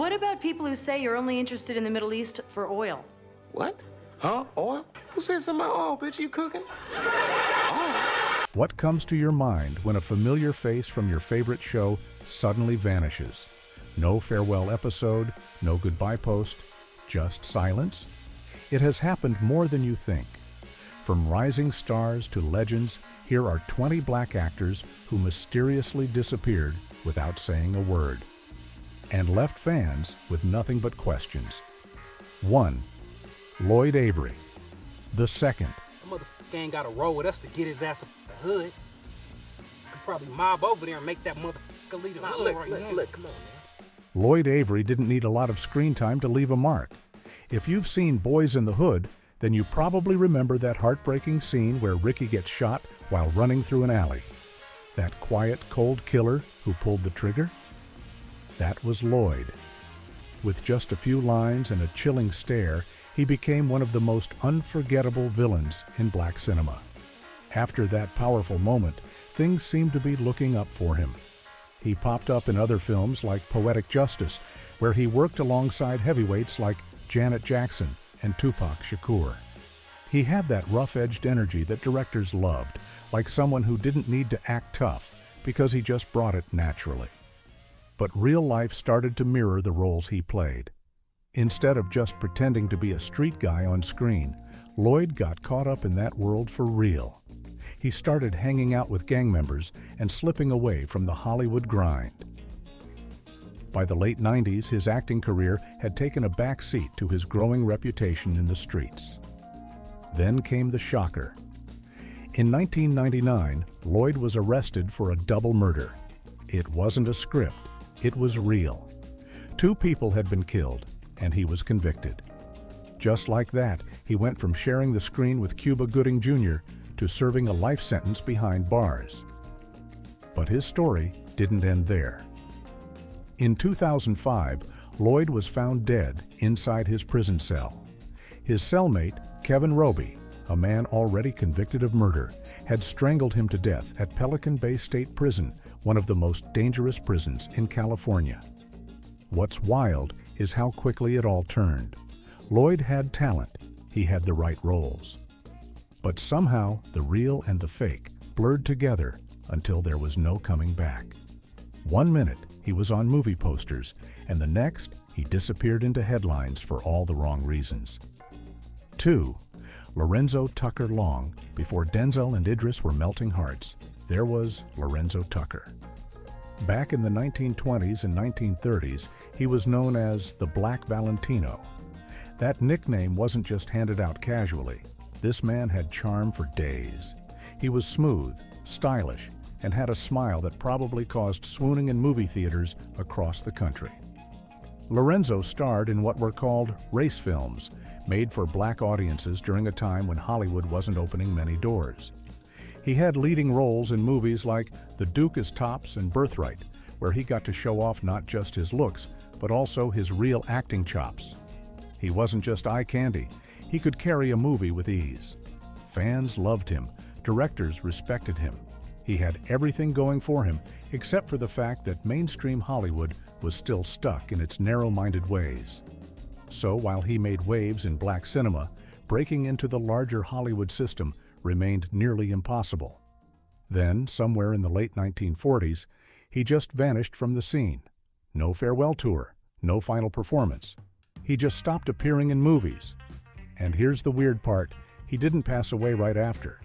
What about people who say you're only interested in the Middle East for oil? What? Huh? Oil? Who said something about oil, bitch? You cooking? Oh. What comes to your mind when a familiar face from your favorite show suddenly vanishes? No farewell episode, no goodbye post, just silence? It has happened more than you think. From rising stars to legends, here are 20 black actors who mysteriously disappeared without saying a word, and left fans with nothing but questions. 1. Lloyd Avery. The second. The motherfucker ain't gotta roll with us to get his ass up the hood. Could probably mob over there and make that motherfucker lead the hood right now. Look, come on, man. Lloyd Avery didn't need a lot of screen time to leave a mark. If you've seen Boys in the Hood, then you probably remember that heartbreaking scene where Ricky gets shot while running through an alley. That quiet, cold killer who pulled the trigger? That was Lloyd. With just a few lines and a chilling stare, he became one of the most unforgettable villains in black cinema. After that powerful moment, things seemed to be looking up for him. He popped up in other films like Poetic Justice, where he worked alongside heavyweights like Janet Jackson and Tupac Shakur. He had that rough-edged energy that directors loved, like someone who didn't need to act tough because he just brought it naturally. But real life started to mirror the roles he played. Instead of just pretending to be a street guy on screen, Lloyd got caught up in that world for real. He started hanging out with gang members and slipping away from the Hollywood grind. By the late 90s, his acting career had taken a back seat to his growing reputation in the streets. Then came the shocker. In 1999, Lloyd was arrested for a double murder. It wasn't a script, it was real. 2 people had been killed, and he was convicted. Just like that, he went from sharing the screen with Cuba Gooding Jr. to serving a life sentence behind bars. But his story didn't end there. In 2005, Lloyd was found dead inside his prison cell. His cellmate, Kevin Roby, a man already convicted of murder, had strangled him to death at Pelican Bay State Prison, one of the most dangerous prisons in California. What's wild is how quickly it all turned. Lloyd had talent, he had the right roles. But somehow the real and the fake blurred together until there was no coming back. 1 minute he was on movie posters, and the next he disappeared into headlines for all the wrong reasons. 2. Lorenzo Tucker Long. Before Denzel and Idris were melting hearts, there was Lorenzo Tucker. Back in the 1920s and 1930s, he was known as the Black Valentino. That nickname wasn't just handed out casually. This man had charm for days. He was smooth, stylish, and had a smile that probably caused swooning in movie theaters across the country. Lorenzo starred in what were called race films, made for black audiences during a time when Hollywood wasn't opening many doors. He had leading roles in movies like The Duke is Tops and Birthright, where he got to show off not just his looks, but also his real acting chops. He wasn't just eye candy, he could carry a movie with ease. Fans loved him, directors respected him. He had everything going for him, except for the fact that mainstream Hollywood was still stuck in its narrow-minded ways. So while he made waves in black cinema, breaking into the larger Hollywood system remained nearly impossible. Then, somewhere in the late 1940s, he just vanished from the scene. No farewell tour, no final performance. He just stopped appearing in movies. And here's the weird part, he didn't pass away right after.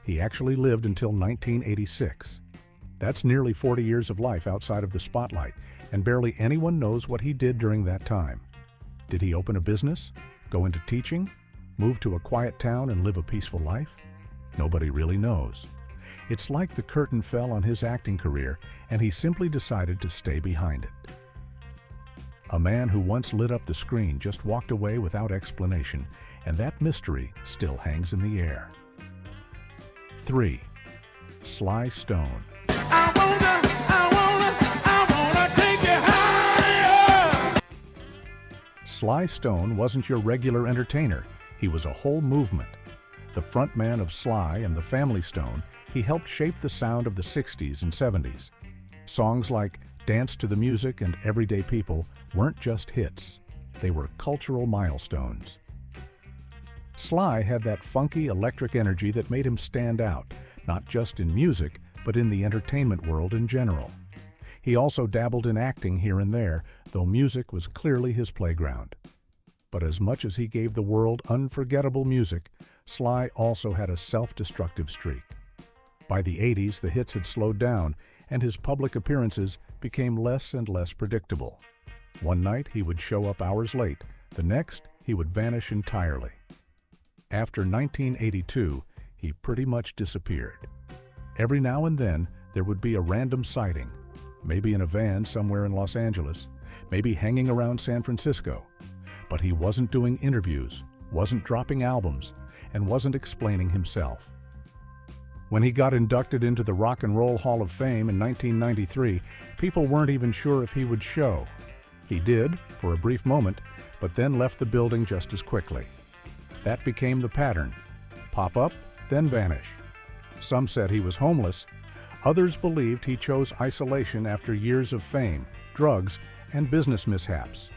He actually lived until 1986. That's nearly 40 years of life outside of the spotlight, and barely anyone knows what he did during that time. Did he open a business? Go into teaching? Move to a quiet town and live a peaceful life? Nobody really knows. It's like the curtain fell on his acting career, and he simply decided to stay behind it. A man who once lit up the screen just walked away without explanation, and that mystery still hangs in the air. 3. Sly Stone. I wanna take you higher. Sly Stone wasn't your regular entertainer. He was a whole movement. The frontman of Sly and the Family Stone, he helped shape the sound of the 60s and 70s. Songs like Dance to the Music and Everyday People weren't just hits. They were cultural milestones. Sly had that funky electric energy that made him stand out, not just in music, but in the entertainment world in general. He also dabbled in acting here and there, though music was clearly his playground. But as much as he gave the world unforgettable music, Sly also had a self-destructive streak. By the 80s, the hits had slowed down, and his public appearances became less and less predictable. One night, he would show up hours late. The next, he would vanish entirely. After 1982, he pretty much disappeared. Every now and then, there would be a random sighting, maybe in a van somewhere in Los Angeles, maybe hanging around San Francisco. But he wasn't doing interviews, wasn't dropping albums, and wasn't explaining himself. When he got inducted into the Rock and Roll Hall of Fame in 1993, people weren't even sure if he would show. He did, for a brief moment, but then left the building just as quickly. That became the pattern. Pop up, then vanish. Some said he was homeless. Others believed he chose isolation after years of fame, drugs, and business mishaps.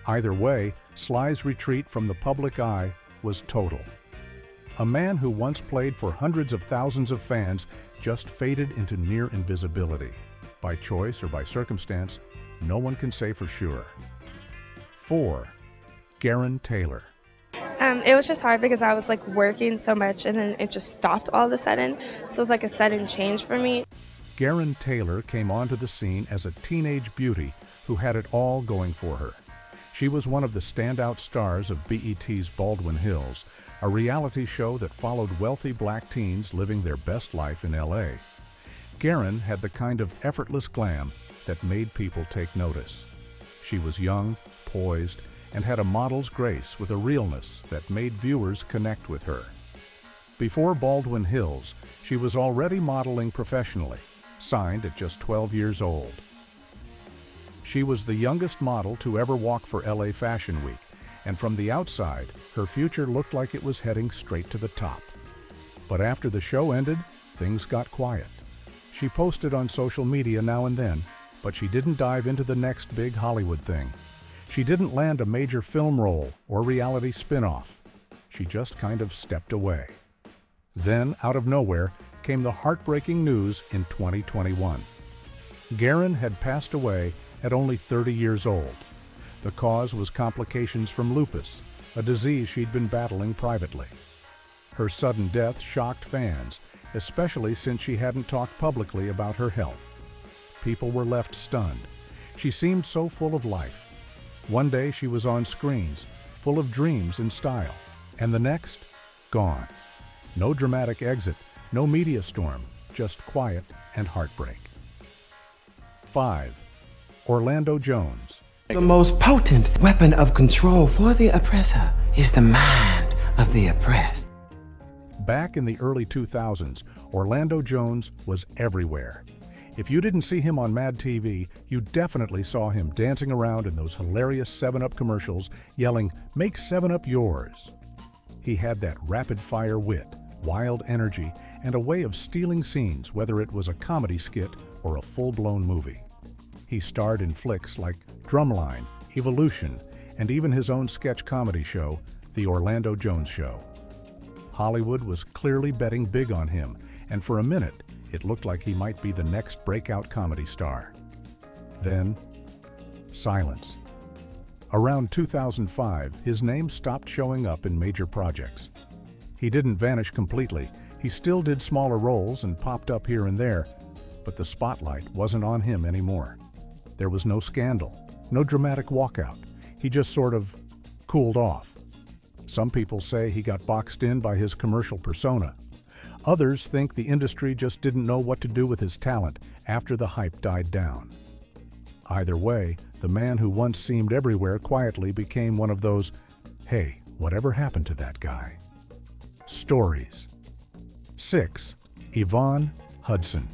Either way, Sly's retreat from the public eye was total. A man who once played for hundreds of thousands of fans just faded into near invisibility. By choice or by circumstance, no one can say for sure. 4. Garen Taylor. It was just hard because I was working so much and then it just stopped all of a sudden. So it was a sudden change for me. Garen Taylor came onto the scene as a teenage beauty who had it all going for her. She was one of the standout stars of BET's Baldwin Hills, a reality show that followed wealthy black teens living their best life in LA. Garen had the kind of effortless glam that made people take notice. She was young, poised, and had a model's grace with a realness that made viewers connect with her. Before Baldwin Hills, she was already modeling professionally, signed at just 12 years old. She was the youngest model to ever walk for LA Fashion Week, and from the outside, her future looked like it was heading straight to the top. But after the show ended, things got quiet. She posted on social media now and then, but she didn't dive into the next big Hollywood thing. She didn't land a major film role or reality spin-off. She just kind of stepped away. Then, out of nowhere, came the heartbreaking news in 2021. Garen had passed away at only 30 years old. The cause was complications from lupus, a disease she'd been battling privately. Her sudden death shocked fans, especially since she hadn't talked publicly about her health. People were left stunned. She seemed so full of life. One day she was on screens, full of dreams and style, and the next, gone. No dramatic exit, no media storm, just quiet and heartbreak. 5. Orlando Jones. The most potent weapon of control for the oppressor is the mind of the oppressed. Back in the early 2000s, Orlando Jones was everywhere. If you didn't see him on Mad TV, you definitely saw him dancing around in those hilarious 7-Up commercials, yelling, "Make 7-Up yours." He had that rapid-fire wit, wild energy, and a way of stealing scenes, whether it was a comedy skit or a full-blown movie. He starred in flicks like Drumline, Evolution, and even his own sketch comedy show, The Orlando Jones Show. Hollywood was clearly betting big on him, and for a minute, it looked like he might be the next breakout comedy star. Then, silence. Around 2005, his name stopped showing up in major projects. He didn't vanish completely. He still did smaller roles and popped up here and there, but the spotlight wasn't on him anymore. There was no scandal, no dramatic walkout. He just sort of cooled off. Some people say he got boxed in by his commercial persona. Others think the industry just didn't know what to do with his talent after the hype died down. Either way, the man who once seemed everywhere quietly became one of those, "Hey, whatever happened to that guy?" Stories. 6. Yvonne Hudson.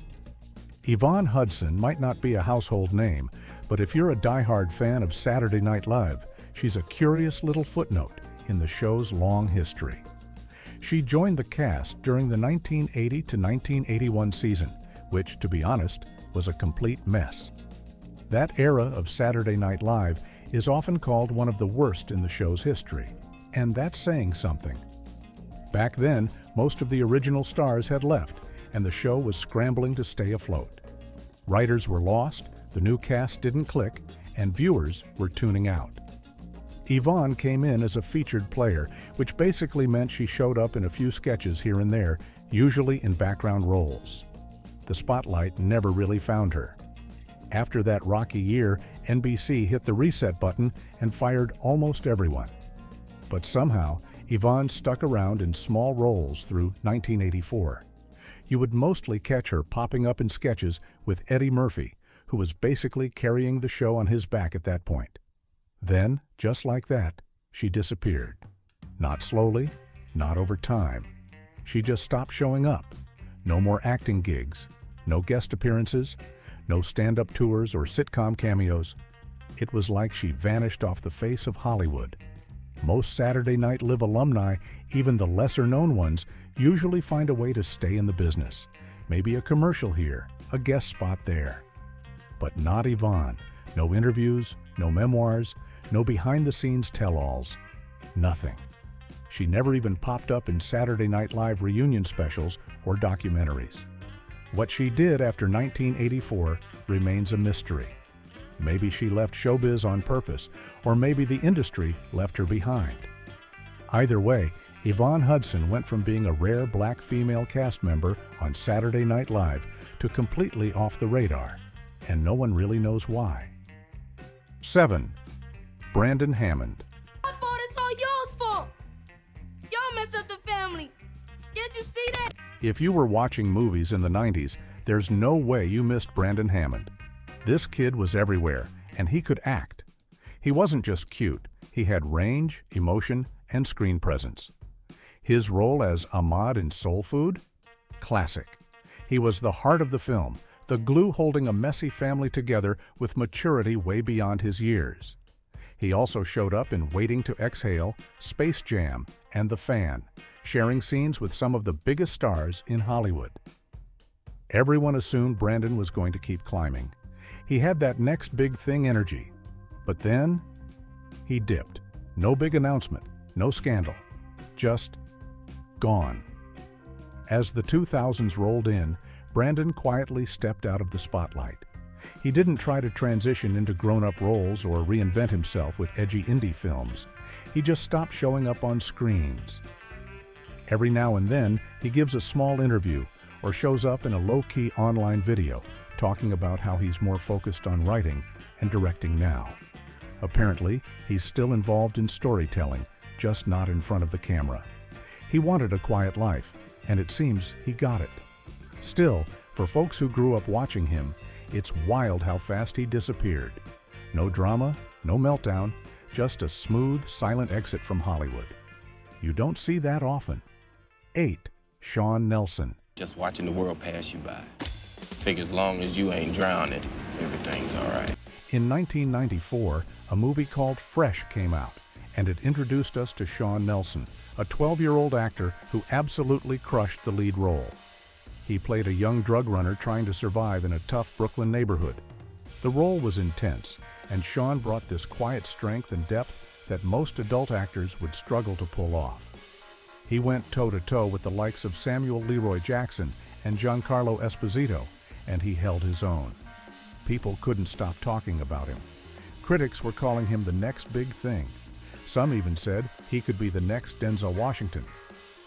Yvonne Hudson might not be a household name, but if you're a diehard fan of Saturday Night Live, she's a curious little footnote in the show's long history. She joined the cast during the 1980 to 1981 season, which, to be honest, was a complete mess. That era of Saturday Night Live is often called one of the worst in the show's history, and that's saying something. Back then, most of the original stars had left, and the show was scrambling to stay afloat. Writers were lost, the new cast didn't click, and viewers were tuning out. Yvonne came in as a featured player, which basically meant she showed up in a few sketches here and there, usually in background roles. The spotlight never really found her. After that rocky year, NBC hit the reset button and fired almost everyone. But somehow, Yvonne stuck around in small roles through 1984. You would mostly catch her popping up in sketches with Eddie Murphy, who was basically carrying the show on his back at that point. Then, just like that, she disappeared. Not slowly, not over time. She just stopped showing up. No more acting gigs, no guest appearances, no stand-up tours or sitcom cameos. It was like she vanished off the face of Hollywood. Most Saturday Night Live alumni, even the lesser-known ones, usually find a way to stay in the business. Maybe a commercial here, a guest spot there. But not Yvonne. No interviews, no memoirs, no behind-the-scenes tell-alls. Nothing. She never even popped up in Saturday Night Live reunion specials or documentaries. What she did after 1984 remains a mystery. Maybe she left showbiz on purpose, or maybe the industry left her behind. Either way, Yvonne Hudson went from being a rare black female cast member on Saturday Night Live to completely off the radar, and no one really knows why. 7. Brandon Hammond. My fault, it's all y'all's fault. Y'all messed up the family. Can't you see that? If you were watching movies in the 90s, there's no way you missed Brandon Hammond. This kid was everywhere, and he could act. He wasn't just cute, he had range, emotion, and screen presence. His role as Ahmad in Soul Food? Classic. He was the heart of the film, the glue holding a messy family together with maturity way beyond his years. He also showed up in Waiting to Exhale, Space Jam, and The Fan, sharing scenes with some of the biggest stars in Hollywood. Everyone assumed Brandon was going to keep climbing. He had that next big thing energy. But then, he dipped. No big announcement, no scandal. Just gone. As the 2000s rolled in, Brandon quietly stepped out of the spotlight. He didn't try to transition into grown-up roles or reinvent himself with edgy indie films. He just stopped showing up on screens. Every now and then, he gives a small interview or shows up in a low-key online video talking about how he's more focused on writing and directing now. Apparently, he's still involved in storytelling, just not in front of the camera. He wanted a quiet life, and it seems he got it. Still, for folks who grew up watching him, it's wild how fast he disappeared. No drama, no meltdown, just a smooth, silent exit from Hollywood. You don't see that often. 8. Sean Nelson. Just watching the world pass you by. Figure as long as you ain't drowning, everything's all right. In 1994, a movie called Fresh came out, and it introduced us to Sean Nelson, a 12-year-old actor who absolutely crushed the lead role. He played a young drug runner trying to survive in a tough Brooklyn neighborhood. The role was intense, and Sean brought this quiet strength and depth that most adult actors would struggle to pull off. He went toe-to-toe with the likes of Samuel Leroy Jackson and Giancarlo Esposito, and he held his own. People couldn't stop talking about him. Critics were calling him the next big thing. Some even said he could be the next Denzel Washington.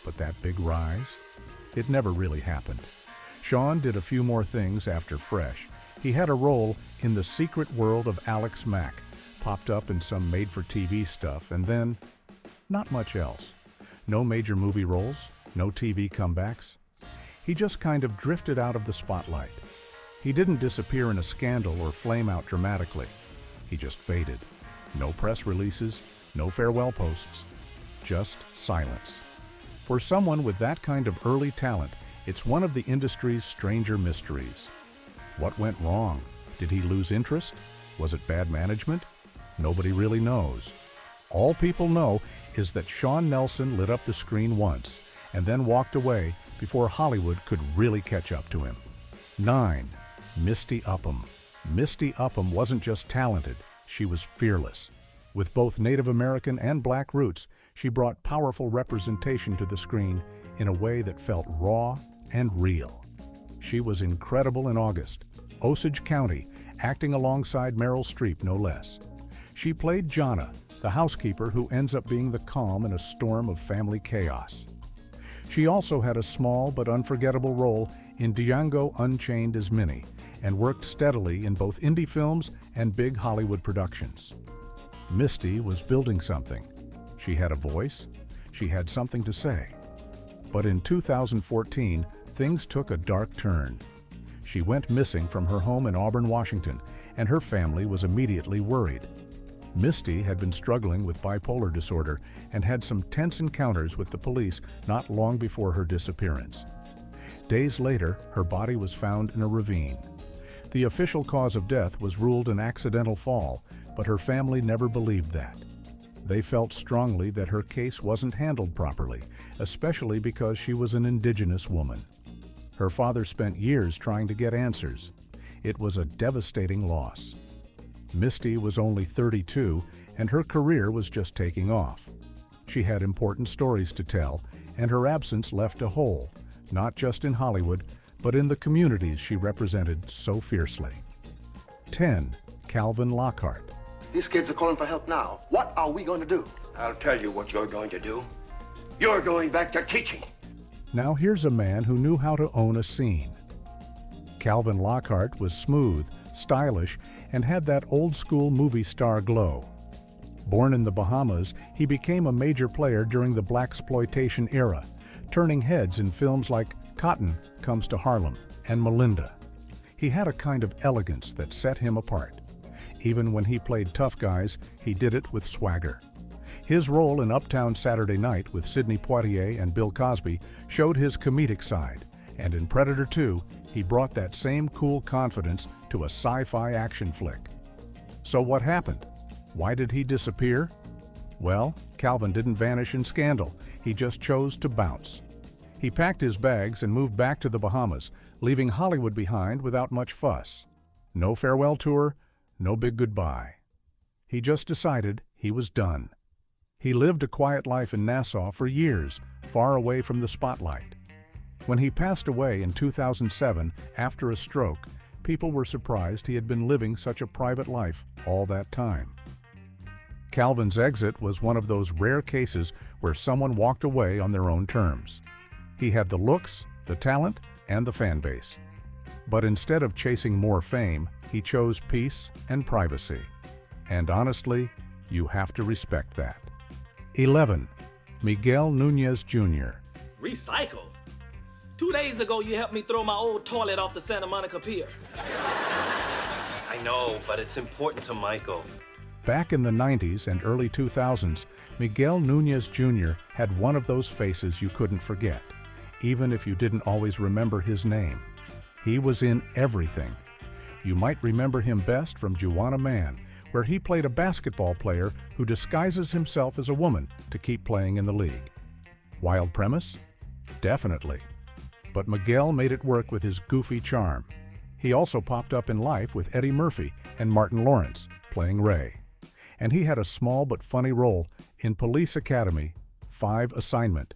But that big rise? It never really happened. Sean did a few more things after Fresh. He had a role in The Secret World of Alex Mack, popped up in some made-for-TV stuff, and then not much else. No major movie roles, no TV comebacks. He just kind of drifted out of the spotlight. He didn't disappear in a scandal or flame out dramatically. He just faded. No press releases, no farewell posts, just silence. For someone with that kind of early talent, it's one of the industry's stranger mysteries. What went wrong? Did he lose interest? Was it bad management? Nobody really knows. All people know is that Sean Nelson lit up the screen once and then walked away before Hollywood could really catch up to him. 9. Misty Upham. Misty Upham wasn't just talented, she was fearless. With both Native American and black roots, she brought powerful representation to the screen in a way that felt raw and real. She was incredible in August, Osage County, acting alongside Meryl Streep, no less. She played Jonna, the housekeeper who ends up being the calm in a storm of family chaos. She also had a small but unforgettable role in Django Unchained as Minnie, and worked steadily in both indie films and big Hollywood productions. Misty was building something. She had a voice, she had something to say. But in 2014, things took a dark turn. She went missing from her home in Auburn, Washington, and her family was immediately worried. Misty had been struggling with bipolar disorder and had some tense encounters with the police not long before her disappearance. Days later, her body was found in a ravine. The official cause of death was ruled an accidental fall, but her family never believed that. They felt strongly that her case wasn't handled properly, especially because she was an indigenous woman. Her father spent years trying to get answers. It was a devastating loss. Misty was only 32, and her career was just taking off. She had important stories to tell, and her absence left a hole, not just in Hollywood, but in the communities she represented so fiercely. 10. Calvin Lockhart. These kids are calling for help now. What are we going to do? I'll tell you what you're going to do. You're going back to teaching. Now here's a man who knew how to own a scene. Calvin Lockhart was smooth, stylish, and had that old-school movie star glow. Born in the Bahamas, he became a major player during the blaxploitation era, turning heads in films like Cotton Comes to Harlem and Melinda. He had a kind of elegance that set him apart. Even when he played tough guys, he did it with swagger. His role in Uptown Saturday Night with Sidney Poitier and Bill Cosby showed his comedic side, and in Predator 2, he brought that same cool confidence to a sci-fi action flick. So what happened? Why did he disappear? Well, Calvin didn't vanish in scandal. He just chose to bounce. He packed his bags and moved back to the Bahamas, leaving Hollywood behind without much fuss. No farewell tour, no big goodbye. He just decided he was done. He lived a quiet life in Nassau for years, far away from the spotlight. When he passed away in 2007 after a stroke, people were surprised he had been living such a private life all that time. Calvin's exit was one of those rare cases where someone walked away on their own terms. He had the looks, the talent, and the fan base. But instead of chasing more fame, he chose peace and privacy. And honestly, you have to respect that. 11. Miguel Nunez Jr. Recycle? 2 days ago, you helped me throw my old toilet off the Santa Monica Pier. I know, but it's important to Michael. Back in the 90s and early 2000s, Miguel Nunez Jr. had one of those faces you couldn't forget, even if you didn't always remember his name. He was in everything. You might remember him best from Juwanna Mann, where he played a basketball player who disguises himself as a woman to keep playing in the league. Wild premise? Definitely. But Miguel made it work with his goofy charm. He also popped up in Life with Eddie Murphy and Martin Lawrence, playing Ray. And he had a small but funny role in Police Academy, 5 Assignment,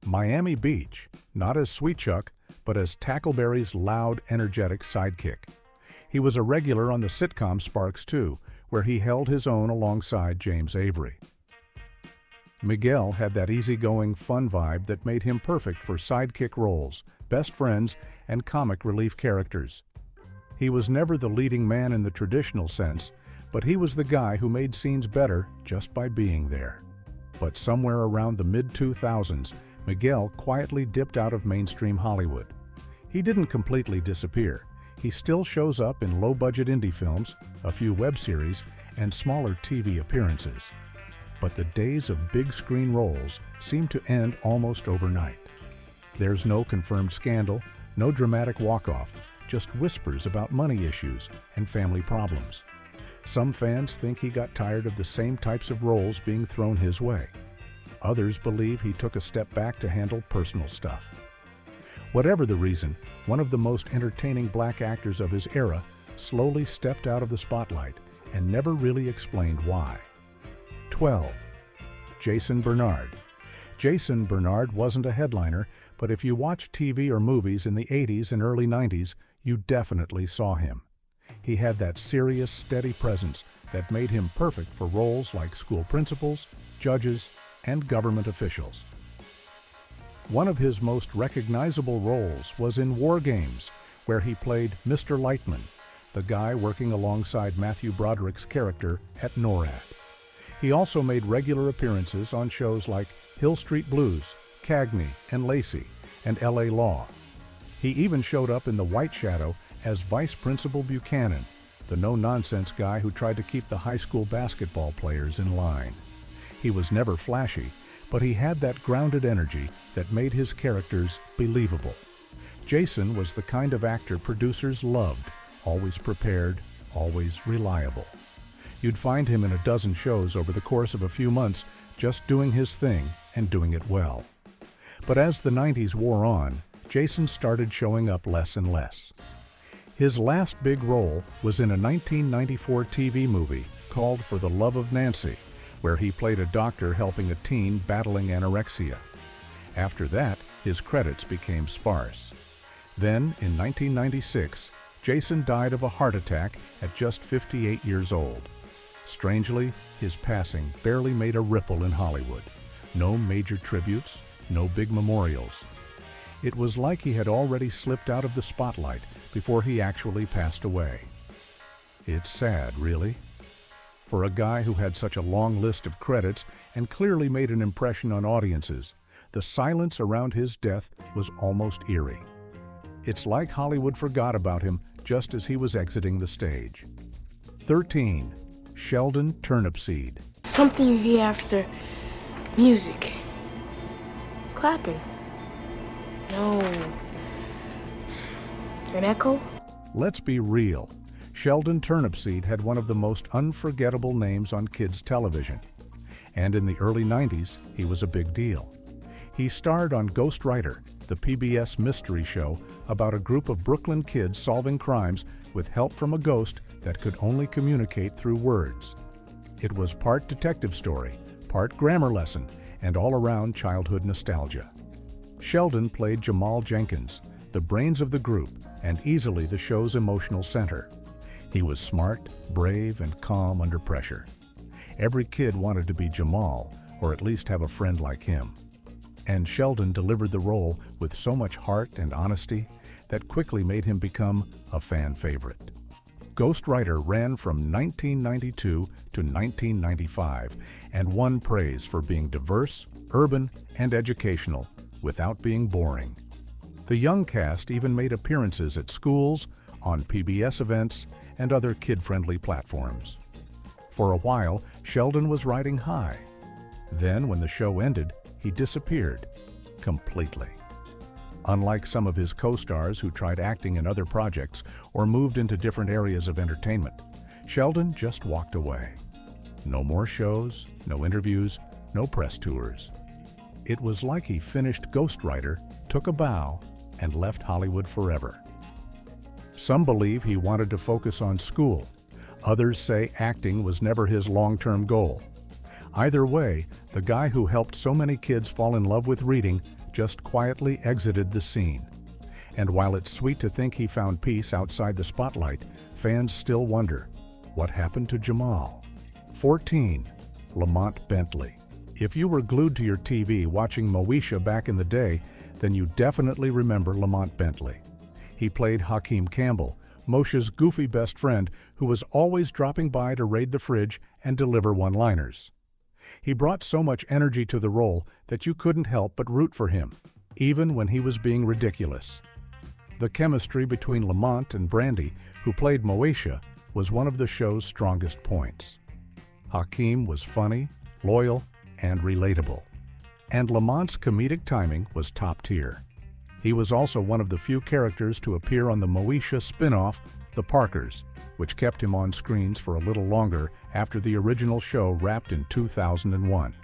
Miami Beach, not as Sweet Chuck, but as Tackleberry's loud, energetic sidekick. He was a regular on the sitcom Sparks 2, where he held his own alongside James Avery. Miguel had that easygoing, fun vibe that made him perfect for sidekick roles, best friends, and comic relief characters. He was never the leading man in the traditional sense, but he was the guy who made scenes better just by being there. But somewhere around the mid-2000s, Miguel quietly dipped out of mainstream Hollywood. He didn't completely disappear. He still shows up in low-budget indie films, a few web series, and smaller TV appearances. But the days of big-screen roles seem to end almost overnight. There's no confirmed scandal, no dramatic walk-off, just whispers about money issues and family problems. Some fans think he got tired of the same types of roles being thrown his way. Others believe he took a step back to handle personal stuff. Whatever the reason, one of the most entertaining black actors of his era slowly stepped out of the spotlight and never really explained why. 12. Jason Bernard. Jason Bernard wasn't a headliner, but if you watched TV or movies in the 80s and early 90s, you definitely saw him. He had that serious, steady presence that made him perfect for roles like school principals, judges, and government officials. One of his most recognizable roles was in War Games, where he played Mr. Lightman, the guy working alongside Matthew Broderick's character at NORAD. He also made regular appearances on shows like Hill Street Blues, Cagney and Lacey, and LA Law. He even showed up in The White Shadow as Vice Principal Buchanan, the no-nonsense guy who tried to keep the high school basketball players in line. He was never flashy, but he had that grounded energy that made his characters believable. Jason was the kind of actor producers loved, always prepared, always reliable. You'd find him in a dozen shows over the course of a few months, just doing his thing and doing it well. But as the 90s wore on, Jason started showing up less and less. His last big role was in a 1994 TV movie called For the Love of Nancy, where he played a doctor helping a teen battling anorexia. After that, his credits became sparse. Then, in 1996, Jason died of a heart attack at just 58 years old. Strangely, his passing barely made a ripple in Hollywood. No major tributes, no big memorials. It was like he had already slipped out of the spotlight before he actually passed away. It's sad, really. For a guy who had such a long list of credits and clearly made an impression on audiences, the silence around his death was almost eerie. It's like Hollywood forgot about him just as he was exiting the stage. 13. Sheldon Turnipseed. Something you hear after music. Clapping. No. An echo? Let's be real. Sheldon Turnipseed had one of the most unforgettable names on kids' television. And in the early 90s, he was a big deal. He starred on Ghost Writer, the PBS mystery show about a group of Brooklyn kids solving crimes with help from a ghost that could only communicate through words. It was part detective story, part grammar lesson, and all-around childhood nostalgia. Sheldon played Jamal Jenkins, the brains of the group and easily the show's emotional center. He was smart, brave, and calm under pressure. Every kid wanted to be Jamal, or at least have a friend like him. And Sheldon delivered the role with so much heart and honesty that quickly made him become a fan favorite. Ghost Writer ran from 1992 to 1995 and won praise for being diverse, urban, and educational without being boring. The young cast even made appearances at schools, on PBS events, and other kid-friendly platforms. For a while, Sheldon was riding high. Then, when the show ended, he disappeared completely. Unlike some of his co-stars who tried acting in other projects or moved into different areas of entertainment, Sheldon just walked away. No more shows, no interviews, no press tours. It was like he finished Ghost Writer, took a bow, and left Hollywood forever. Some believe he wanted to focus on school. Others say acting was never his long-term goal. Either way, the guy who helped so many kids fall in love with reading just quietly exited the scene. And while it's sweet to think he found peace outside the spotlight, fans still wonder, what happened to Jamal? 14. Lamont Bentley. If you were glued to your TV watching Moesha back in the day, then you definitely remember Lamont Bentley. He played Hakeem Campbell, Moshe's goofy best friend who was always dropping by to raid the fridge and deliver one-liners. He brought so much energy to the role that you couldn't help but root for him, even when he was being ridiculous. The chemistry between Lamont and Brandy, who played Moesha, was one of the show's strongest points. Hakeem was funny, loyal, and relatable. And Lamont's comedic timing was top tier. He was also one of the few characters to appear on the Moesha spin-off, The Parkers, which kept him on screens for a little longer after the original show wrapped in 2001.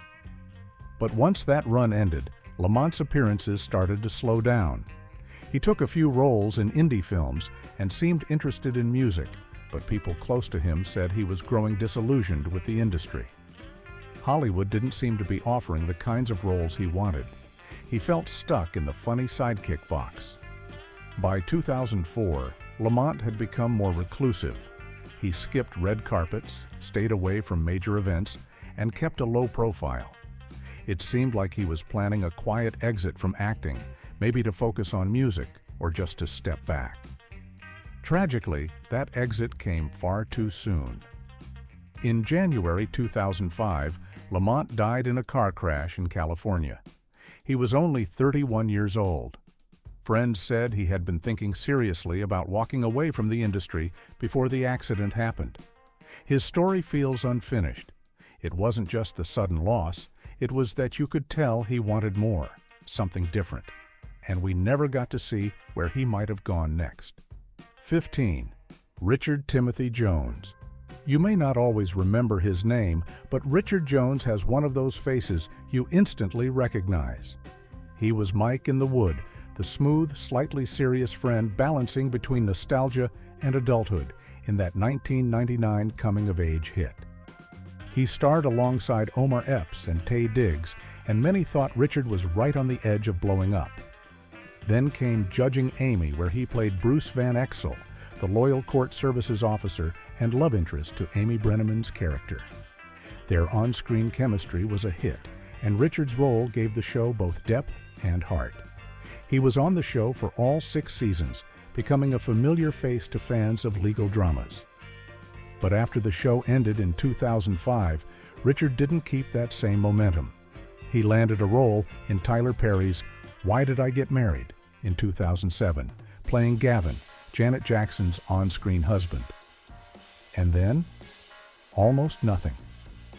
But once that run ended, Lamont's appearances started to slow down. He took a few roles in indie films and seemed interested in music, but people close to him said he was growing disillusioned with the industry. Hollywood didn't seem to be offering the kinds of roles he wanted. He felt stuck in the funny sidekick box. By 2004, Lamont had become more reclusive. He skipped red carpets, stayed away from major events, and kept a low profile. It seemed like he was planning a quiet exit from acting, maybe to focus on music or just to step back. Tragically, that exit came far too soon. In January 2005, Lamont died in a car crash in California. He was only 31 years old. Friends said he had been thinking seriously about walking away from the industry before the accident happened. His story feels unfinished. It wasn't just the sudden loss, it was that you could tell he wanted more, something different, and we never got to see where he might have gone next. 15. Richard Timothy Jones. You may not always remember his name, but Richard Jones has one of those faces you instantly recognize. He was Mike in The Wood, the smooth, slightly serious friend balancing between nostalgia and adulthood in that 1999 coming-of-age hit. He starred alongside Omar Epps and Taye Diggs, and many thought Richard was right on the edge of blowing up. Then came Judging Amy, where he played Bruce Van Exel, the loyal court services officer and love interest to Amy Brenneman's character. Their on-screen chemistry was a hit, and Richard's role gave the show both depth and heart. He was on the show for all 6 seasons, becoming a familiar face to fans of legal dramas. But after the show ended in 2005, Richard didn't keep that same momentum. He landed a role in Tyler Perry's Why Did I Get Married in 2007, playing Gavin, Janet Jackson's on-screen husband. And then, almost nothing.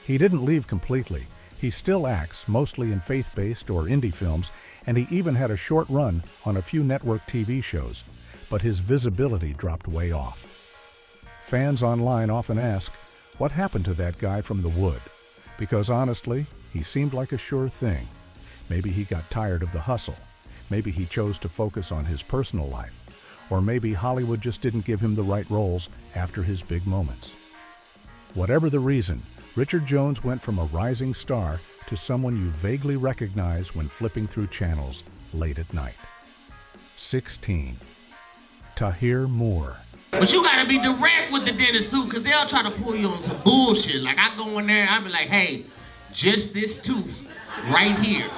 He didn't leave completely. He still acts, mostly in faith-based or indie films, and he even had a short run on a few network TV shows, but his visibility dropped way off. Fans online often ask, what happened to that guy from The Wood? Because honestly, he seemed like a sure thing. Maybe he got tired of the hustle. Maybe he chose to focus on his personal life. Or maybe Hollywood just didn't give him the right roles after his big moments. Whatever the reason, Richard Jones went from a rising star to someone you vaguely recognize when flipping through channels late at night. 16. Tahir Moore. But you gotta be direct with the dentist too, because they'll try to pull you on some bullshit. Like I go in there and I be like, hey, just this tooth right here.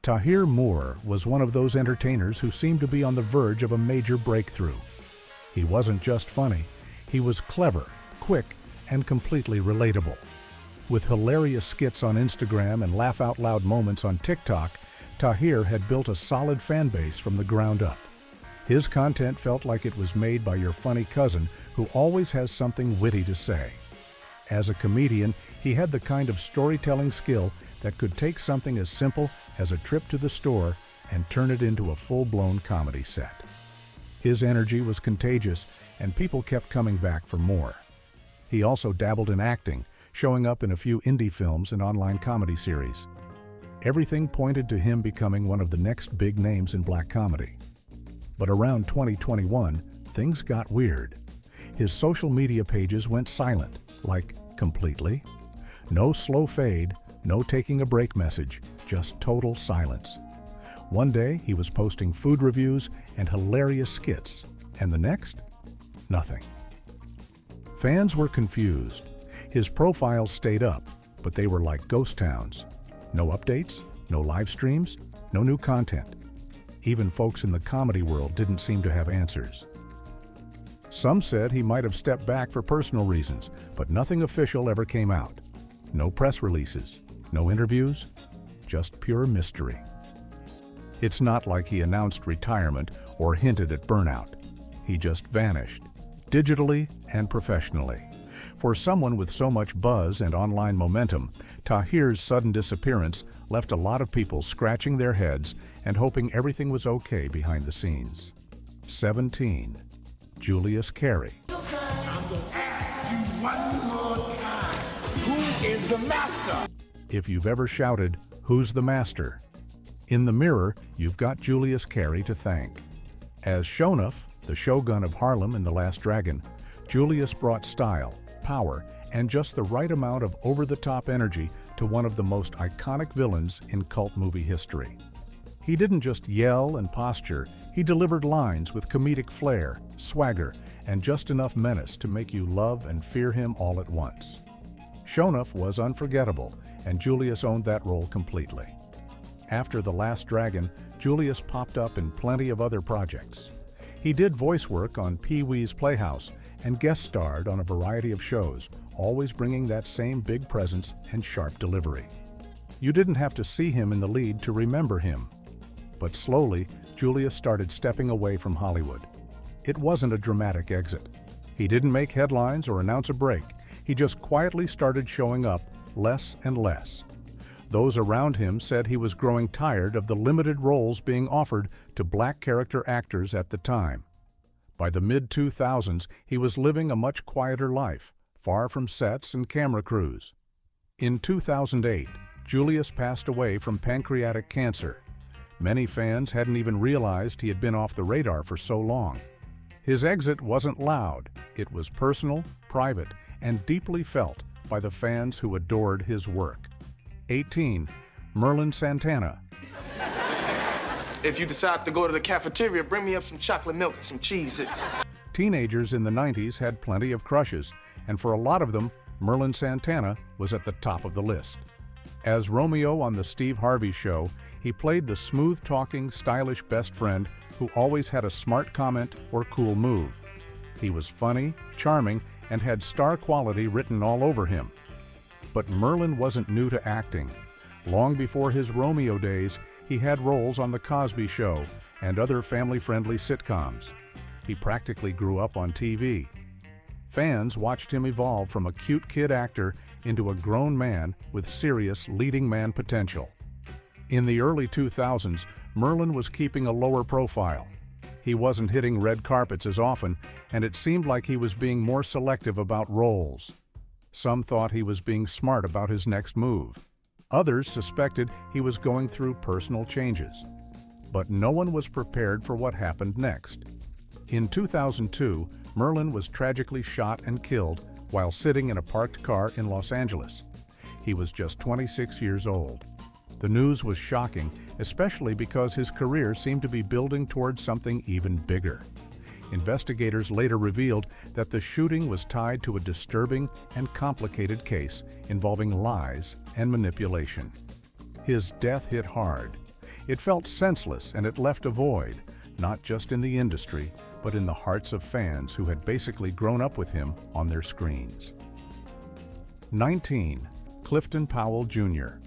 Tahir Moore was one of those entertainers who seemed to be on the verge of a major breakthrough. He wasn't just funny, he was clever, quick, and completely relatable. With hilarious skits on Instagram and laugh-out-loud moments on TikTok, Tahir had built a solid fan base from the ground up. His content felt like it was made by your funny cousin who always has something witty to say. As a comedian, he had the kind of storytelling skill that could take something as simple as a trip to the store and turn it into a full-blown comedy set. His energy was contagious, and people kept coming back for more. He also dabbled in acting, showing up in a few indie films and online comedy series. Everything pointed to him becoming one of the next big names in black comedy. But around 2021, things got weird. His social media pages went silent, like completely. No slow fade, no taking a break message, just total silence. One day, he was posting food reviews and hilarious skits, and the next, nothing. Fans were confused. His profiles stayed up, but they were like ghost towns. No updates, no live streams, no new content. Even folks in the comedy world didn't seem to have answers. Some said he might have stepped back for personal reasons, but nothing official ever came out. No press releases, no interviews, just pure mystery. It's not like he announced retirement or hinted at burnout. He just vanished, digitally and professionally. For someone with so much buzz and online momentum, Tahir's sudden disappearance left a lot of people scratching their heads and hoping everything was okay behind the scenes. 17. Julius Carey. One more time. Who is the master? If you've ever shouted, "Who's the master?" In the mirror, you've got Julius Carey to thank. As Shonuff, the shogun of Harlem in The Last Dragon, Julius brought style, power, and just the right amount of over-the-top energy to one of the most iconic villains in cult movie history. He didn't just yell and posture, he delivered lines with comedic flair, swagger, and just enough menace to make you love and fear him all at once. Shonuff was unforgettable, and Julius owned that role completely. After The Last Dragon, Julius popped up in plenty of other projects. He did voice work on Pee-wee's Playhouse and guest starred on a variety of shows, always bringing that same big presence and sharp delivery. You didn't have to see him in the lead to remember him. But slowly, Julius started stepping away from Hollywood. It wasn't a dramatic exit. He didn't make headlines or announce a break. He just quietly started showing up less and less. Those around him said he was growing tired of the limited roles being offered to black character actors at the time. By the mid-2000s, he was living a much quieter life, far from sets and camera crews. In 2008, Julius passed away from pancreatic cancer. Many fans hadn't even realized he had been off the radar for so long. His exit wasn't loud. It was personal, private, and deeply felt by the fans who adored his work. 18. Merlin Santana. If you decide to go to the cafeteria, bring me up some chocolate milk and some Cheez-Its. Teenagers in the 90s had plenty of crushes, and for a lot of them, Merlin Santana was at the top of the list. As Romeo on The Steve Harvey Show, he played the smooth-talking, stylish best friend who always had a smart comment or cool move. He was funny, charming, and had star quality written all over him. But Merlin wasn't new to acting. Long before his Romeo days, he had roles on The Cosby Show and other family-friendly sitcoms. He practically grew up on TV. Fans watched him evolve from a cute kid actor into a grown man with serious leading man potential. In the early 2000s, Merlin was keeping a lower profile. He wasn't hitting red carpets as often, and it seemed like he was being more selective about roles. Some thought he was being smart about his next move. Others suspected he was going through personal changes. But no one was prepared for what happened next. In 2002, Merlin was tragically shot and killed while sitting in a parked car in Los Angeles. He was just 26 years old. The news was shocking, especially because his career seemed to be building towards something even bigger. Investigators later revealed that the shooting was tied to a disturbing and complicated case involving lies and manipulation. His death hit hard. It felt senseless, and it left a void, not just in the industry, but in the hearts of fans who had basically grown up with him on their screens. 19. Clifton Powell Jr.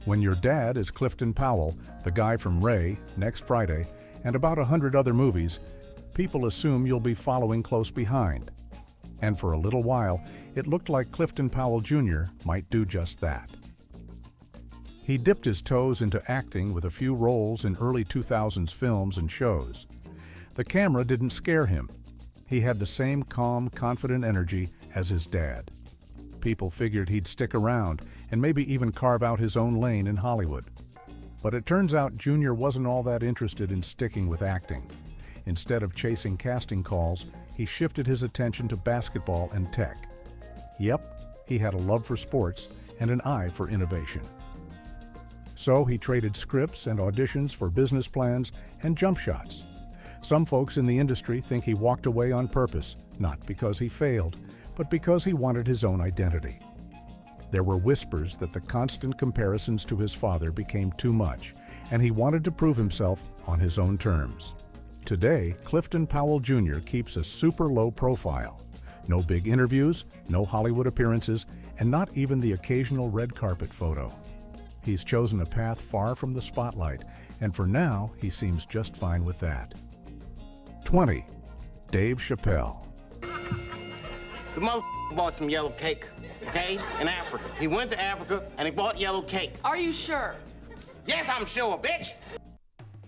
When your dad is Clifton Powell, the guy from Ray, Next Friday, and about 100 other movies, people assume you'll be following close behind. And for a little while, it looked like Clifton Powell Jr. might do just that. He dipped his toes into acting with a few roles in early 2000s films and shows. The camera didn't scare him. He had the same calm, confident energy as his dad. People figured he'd stick around and maybe even carve out his own lane in Hollywood. But it turns out Jr. wasn't all that interested in sticking with acting. Instead of chasing casting calls, he shifted his attention to basketball and tech. Yep, he had a love for sports and an eye for innovation. So he traded scripts and auditions for business plans and jump shots. Some folks in the industry think he walked away on purpose, not because he failed, but because he wanted his own identity. There were whispers that the constant comparisons to his father became too much, and he wanted to prove himself on his own terms. Today, Clifton Powell Jr. keeps a super low profile. No big interviews, no Hollywood appearances, and not even the occasional red carpet photo. He's chosen a path far from the spotlight, and for now, he seems just fine with that. 20. Dave Chappelle. The motherfucker bought some yellow cake, okay, in Africa. He went to Africa and he bought yellow cake. Are you sure? Yes, I'm sure, bitch.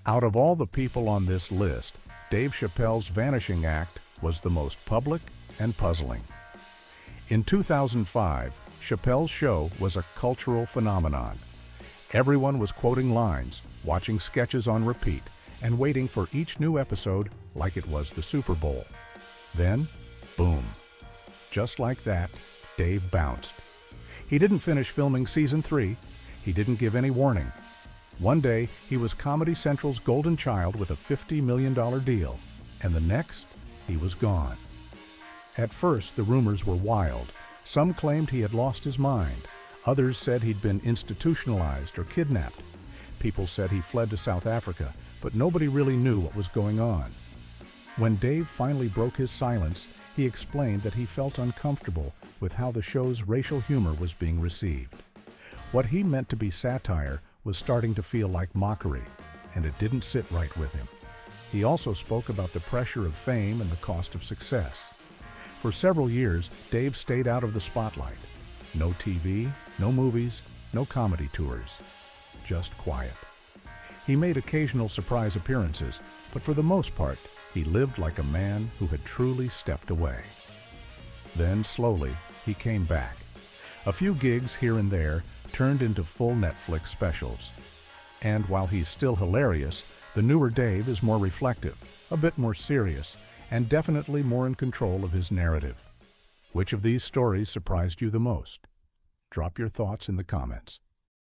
Out of all the people on this list, Dave Chappelle's vanishing act was the most public and puzzling. In 2005, Chappelle's show was a cultural phenomenon. Everyone was quoting lines, watching sketches on repeat, and waiting for each new episode like it was the Super Bowl. Then, Boom. Just like that, Dave bounced. He didn't finish filming season 3. He didn't give any warning. One day, he was Comedy Central's golden child with a $50 million deal, and the next, he was gone. At first, the rumors were wild. Some claimed he had lost his mind. Others said he'd been institutionalized or kidnapped. People said he fled to South Africa, but nobody really knew what was going on. When Dave finally broke his silence, he explained that he felt uncomfortable with how the show's racial humor was being received. What he meant to be satire was starting to feel like mockery, and it didn't sit right with him. He also spoke about the pressure of fame and the cost of success. For several years, Dave stayed out of the spotlight. No TV, no movies, no comedy tours. Just quiet. He made occasional surprise appearances, but for the most part, he lived like a man who had truly stepped away. Then, slowly, he came back. A few gigs here and there turned into full Netflix specials. And while he's still hilarious, the newer Dave is more reflective, a bit more serious, and definitely more in control of his narrative. Which of these stories surprised you the most? Drop your thoughts in the comments.